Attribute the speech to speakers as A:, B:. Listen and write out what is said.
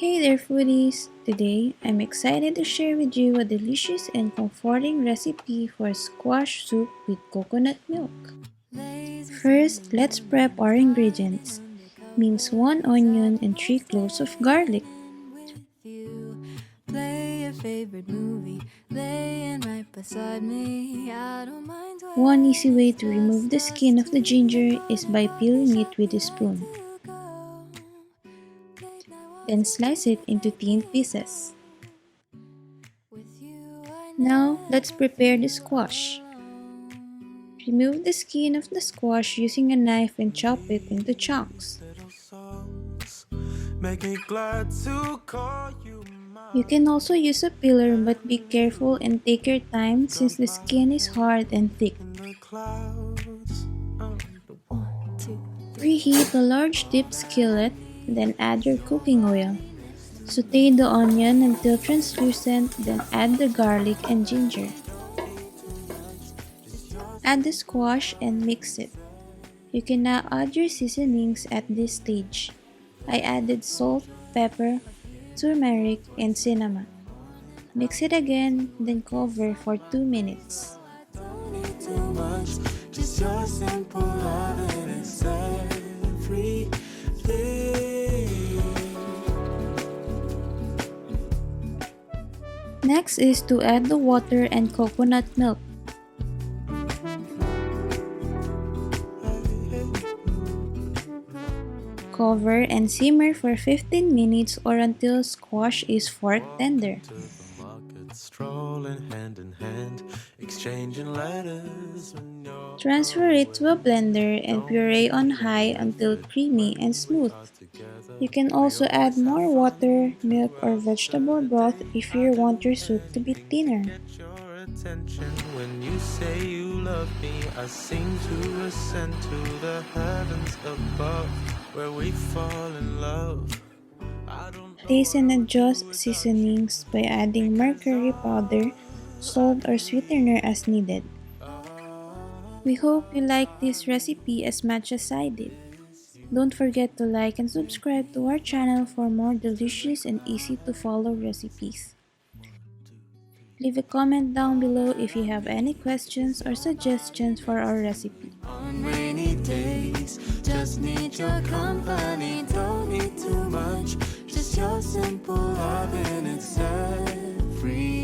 A: Hey there foodies! Today, I'm excited to share with you a delicious and comforting recipe for squash soup with coconut milk. First, let's prep our ingredients. Mince 1 onion and 3 cloves of garlic. One easy way to remove the skin of the ginger is by peeling it with a spoon. Then slice it into thin pieces. Now, let's prepare the squash. Remove the skin of the squash using a knife and chop it into chunks. You can also use a peeler, but be careful and take your time since the skin is hard and thick. Preheat a large deep skillet, then add your cooking oil. Saute the onion until translucent, then add the garlic and ginger. Add the squash and mix it. You can now add your seasonings at this stage. I added salt, pepper, turmeric, and cinnamon. Mix it again, then cover for 2 minutes. Next is to add the water and coconut milk. Cover and simmer for 15 minutes or until squash is fork tender. Transfer it to a blender and puree on high until creamy and smooth. You can also add more water, milk, or vegetable broth if you want your soup to be thinner. When you say you love me, I seem to ascend to the heavens above, where we fall in love. Taste and adjust seasonings by adding mercury powder, salt, or sweetener as needed. We hope you like this recipe as much as I did. Don't forget to like and subscribe to our channel for more delicious and easy to follow recipes. Leave a comment down below if you have any questions or suggestions for our recipe. On rainy days, just need your company, don't need too much, just your simple love and it's everything.